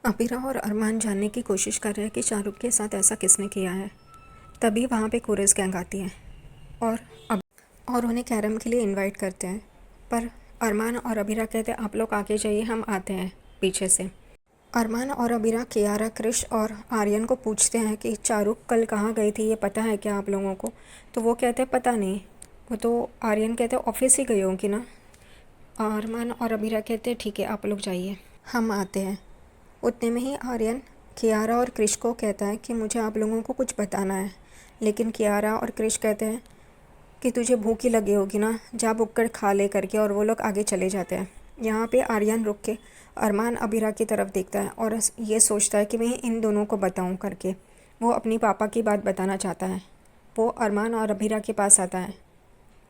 अबीरा और अरमान जानने की कोशिश कर रहे हैं कि शाहरुख के साथ ऐसा किसने किया है। तभी वहाँ पे कोरस गैंग आती है और अब और उन्हें कैरम के लिए इनवाइट करते हैं। पर अरमान और अबीरा कहते हैं आप लोग आगे जाइए, हम आते हैं पीछे से। अरमान और अबीरा कियारा, क्रिश और आर्यन को पूछते हैं कि शाहरुख कल कहाँ गई थी, ये पता है क्या आप लोगों को। तो वो कहते हैं पता नहीं। वो तो आर्यन कहते हैं ऑफिस ही गई होंगी ना। अरमान और अबीरा कहते हैं ठीक है आप लोग जाइए, हम आते हैं। उतने में ही आर्यन कियारा और क्रिश को कहता है कि मुझे आप लोगों को कुछ बताना है। लेकिन कियारा और क्रिश कहते हैं कि तुझे भूख ही लगी होगी ना, जा बुक कर खा ले करके, और वो लोग आगे चले जाते हैं। यहाँ पे आर्यन रुक के अरमान अबीरा की तरफ देखता है और ये सोचता है कि मैं इन दोनों को बताऊँ करके। वो अपनी पापा की बात बताना चाहता है। वो अरमान और अबीरा के पास आता है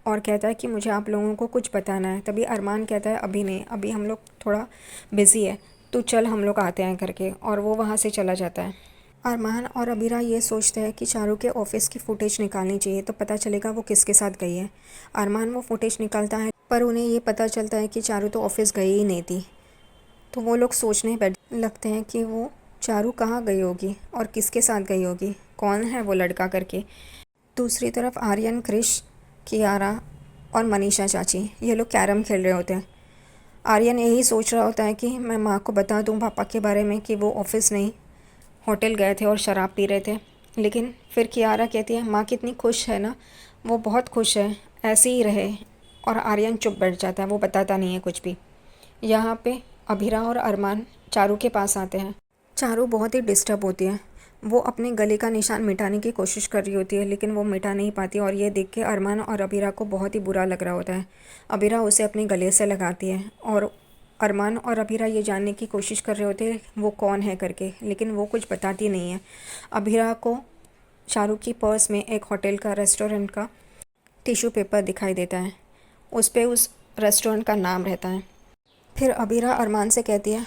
और कहता है कि मुझे आप लोगों को कुछ बताना है। तभी अरमान कहता है अभी नहीं, अभी हम लोग थोड़ा बिज़ी है, तो चल हम लोग आते हैं करके, और वो वहाँ से चला जाता है। अरमान और अबीरा ये सोचते हैं कि शाहरुख के ऑफिस की फुटेज निकालनी चाहिए, तो पता चलेगा वो किसके साथ गई है। अरमान वो फुटेज निकालता है पर उन्हें ये पता चलता है कि चारू तो ऑफिस गई ही नहीं थी। तो वो लोग सोचने बैठ लगते हैं कि वो चारू कहाँ गई होगी और किसके साथ गई होगी, कौन है वो लड़का करके। दूसरी तरफ आर्यन, क्रिश, कियारा और मनीषा चाची ये लोग कैरम खेल रहे होते हैं। आर्यन यही सोच रहा होता है कि मैं माँ को बता दूँ पापा के बारे में कि वो ऑफिस नहीं होटल गए थे और शराब पी रहे थे। लेकिन फिर कियारा कहती है माँ कितनी खुश है ना, वो बहुत खुश है, ऐसे ही रहे। और आर्यन चुप बैठ जाता है, वो बताता नहीं है कुछ भी। यहाँ पे अभीरा और अरमान चारू के पास आते हैं। चारू बहुत ही डिस्टर्ब होती है। वो अपने गले का निशान मिटाने की कोशिश कर रही होती है लेकिन वो मिटा नहीं पाती, और ये देख के अरमान और अबीरा को बहुत ही बुरा लग रहा होता है। अबीरा उसे अपने गले से लगाती है और अरमान और अबीरा ये जानने की कोशिश कर रहे होते हैं वो कौन है करके, लेकिन वो कुछ बताती नहीं है। अबीरा को शाहरुख की पर्स में एक होटल का, रेस्टोरेंट का टिश्यू पेपर दिखाई देता है। उस पे उस रेस्टोरेंट का नाम रहता है। फिर अबीरा अरमान से कहती है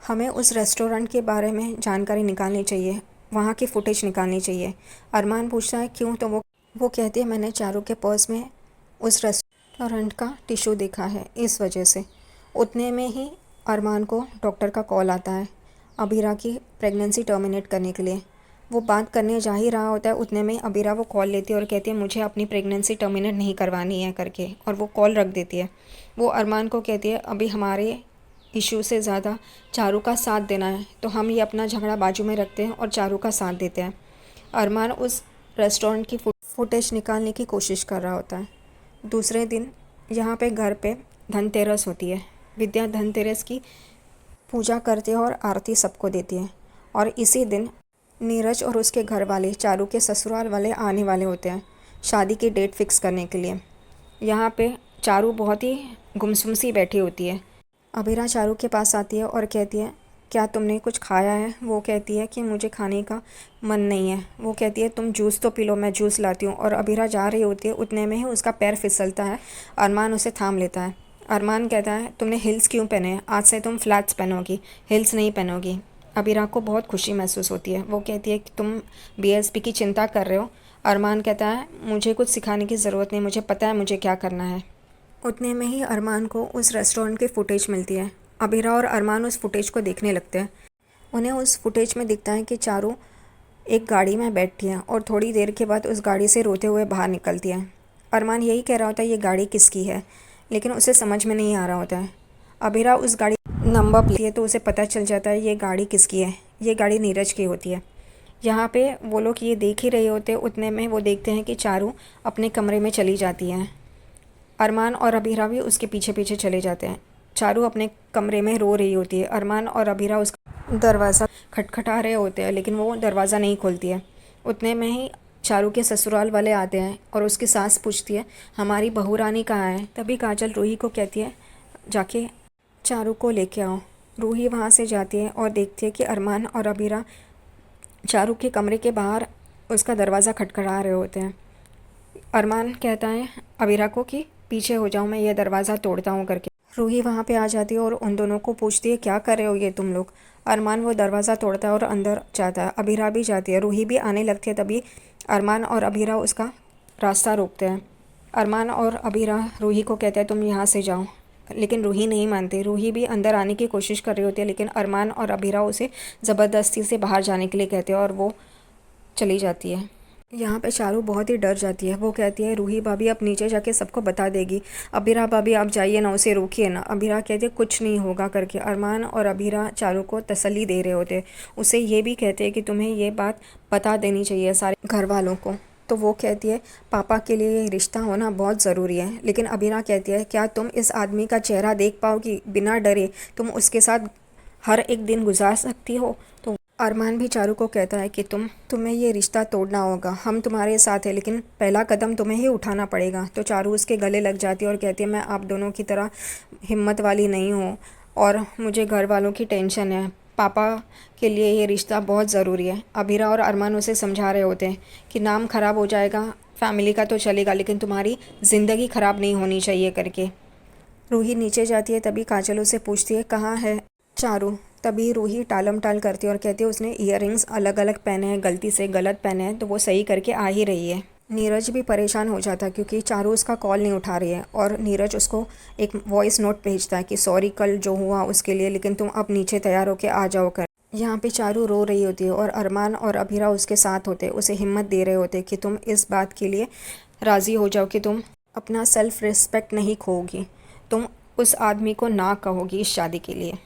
हमें उस रेस्टोरेंट के बारे में जानकारी निकालनी चाहिए, वहाँ की फुटेज निकालनी चाहिए। अरमान पूछता है क्यों, तो वो कहती है मैंने चारू के पर्स में उस रेस्टोरेंट का टिश्यू देखा है, इस वजह से। उतने में ही अरमान को डॉक्टर का कॉल आता है अबीरा की प्रेगनेंसी टर्मिनेट करने के लिए। वो बात करने जा ही रहा होता है, उतने में अबीरा वो कॉल लेती है और कहती है मुझे अपनी प्रेगनेंसी टर्मिनेट नहीं करवानी है करके, और वो कॉल रख देती है। वो अरमान को कहती है अभी हमारे इशू से ज़्यादा चारू का साथ देना है, तो हम ये अपना झगड़ा बाजू में रखते हैं और चारू का साथ देते हैं। अरमान उस रेस्टोरेंट की फुटेज निकालने की कोशिश कर रहा होता है। दूसरे दिन यहाँ पे घर पे धनतेरस होती है। विद्या धनतेरस की पूजा करती है और आरती सबको देती है। और इसी दिन नीरज और उसके घर वाले, चारू के ससुराल वाले आने वाले होते हैं शादी की डेट फिक्स करने के लिए। यहाँ पे चारू बहुत ही गुमसुम सी बैठी होती है। अबीरा चारू के पास आती है और कहती है क्या तुमने कुछ खाया है। वो कहती है कि मुझे खाने का मन नहीं है। वो कहती है तुम जूस तो पी लो, मैं जूस लाती हूँ। और अबीरा जा रही होती है, उतने में ही उसका पैर फिसलता है। अरमान उसे थाम लेता है। अरमान कहता है तुमने हिल्स क्यों पहने हैं, आज से तुम फ्लैट्स पहनोगी, हिल्स नहीं पहनोगी। अबीरा को बहुत खुशी महसूस होती है। वो कहती है कि तुम बीएसपी की चिंता कर रहे हो। अरमान कहता है मुझे कुछ सिखाने की ज़रूरत नहीं, मुझे पता है मुझे क्या करना है। उतने में ही अरमान को उस रेस्टोरेंट की फुटेज मिलती है। अबीरा और अरमान उस फुटेज को देखने लगते हैं। उन्हें उस फुटेज में दिखता है कि चारू एक गाड़ी में बैठी है और थोड़ी देर के बाद उस गाड़ी से रोते हुए बाहर निकलती है। अरमान यही कह रहा होता है ये गाड़ी किसकी है, लेकिन उसे समझ में नहीं आ रहा होता है। अबीरा उस गाड़ी नंबर प्लेट है तो उसे पता चल जाता है ये गाड़ी किसकी है, ये गाड़ी नीरज की होती है। यहाँ पे वो लोग ये देख ही रहे होते, उतने में वो देखते हैं कि चारू अपने कमरे में चली जाती है। अरमान और अबीरा भी उसके पीछे पीछे चले जाते हैं। चारू अपने कमरे में रो रही होती है। अरमान और अबीरा उसका दरवाज़ा खटखटा रहे होते हैं लेकिन वो दरवाज़ा नहीं खोलती है। उतने में ही चारू के ससुराल वाले आते हैं और उसकी सास पूछती है हमारी बहू रानी कहाँ है। तभी काजल रूही को कहती है जाके चारू को लेके आओ। रूही वहाँ से जाती है और देखती है कि अरमान और अबीरा चारू के कमरे के बाहर उसका दरवाज़ा खटखटा रहे होते हैं। अरमान कहता है अबीरा को कि पीछे हो जाओ, मैं ये दरवाज़ा तोड़ता हूँ करके। रूही वहाँ पे आ जाती है और उन दोनों को पूछती है क्या कर रहे हो ये तुम लोग। अरमान वो दरवाज़ा तोड़ता है और अंदर जाता है। अबीरा भी जाती है, रूही भी आने लगती है। तभी अरमान और अबीरा उसका रास्ता रोकते हैं। अरमान और अबीरा रूही को कहते हैं तुम यहाँ से जाओ। लेकिन रूही नहीं मानती। रूही भी अंदर आने की कोशिश कर रही होती है, लेकिन अरमान और अबीरा उसे ज़बरदस्ती से बाहर जाने के लिए कहते हैं और वो चली जाती है। यहाँ पे चारू बहुत ही डर जाती है। वो कहती है रूही भाभी अब नीचे जाके सबको बता देगी, अबीरा भाभी आप जाइए ना, उसे रोकिए ना। अबीरा कहती है कुछ नहीं होगा करके। अरमान और अबीरा चारू को तसल्ली दे रहे होते, उसे ये भी कहते हैं कि तुम्हें ये बात बता देनी चाहिए सारे घर वालों को। तो वो कहती है पापा के लिए ये रिश्ता होना बहुत ज़रूरी है। लेकिन अबीरा कहती है क्या तुम इस आदमी का चेहरा देख पाओगी बिना डरे, तुम उसके साथ हर एक दिन गुजार सकती हो? तो अरमान भी चारू को कहता है कि तुम्हें ये रिश्ता तोड़ना होगा, हम तुम्हारे साथ हैं, लेकिन पहला कदम तुम्हें ही उठाना पड़ेगा। तो चारू उसके गले लग जाती है और कहती है मैं आप दोनों की तरह हिम्मत वाली नहीं हूँ और मुझे घर वालों की टेंशन है। पापा के लिए ये रिश्ता बहुत ज़रूरी है। अबीरा और अरमान उसे समझा रहे होते हैं कि नाम ख़राब हो जाएगा, फैमिली का तो चलेगा, लेकिन तुम्हारी ज़िंदगी ख़राब नहीं होनी चाहिए करके। रूही नीचे जाती है, तभी काजल उसे पूछती है कहाँ है चारू। तभी रूही टालम टाल करती है और कहती है उसने ईयररिंग्स अलग अलग पहने हैं, गलती से गलत पहने हैं, तो वो सही करके आ ही रही है। नीरज भी परेशान हो जाता है क्योंकि चारू उसका कॉल नहीं उठा रही है और नीरज उसको एक वॉइस नोट भेजता है कि सॉरी कल जो हुआ उसके लिए, लेकिन तुम अब नीचे तैयार होके आ जाओ कर। यहाँ पे चारू रो रही होती है और अरमान और अभीरा उसके साथ होते, उसे हिम्मत दे रहे होते कि तुम इस बात के लिए राज़ी हो जाओ कि तुम अपना सेल्फ रिस्पेक्ट नहीं खोगी, तुम उस आदमी को ना कहोगी इस शादी के लिए।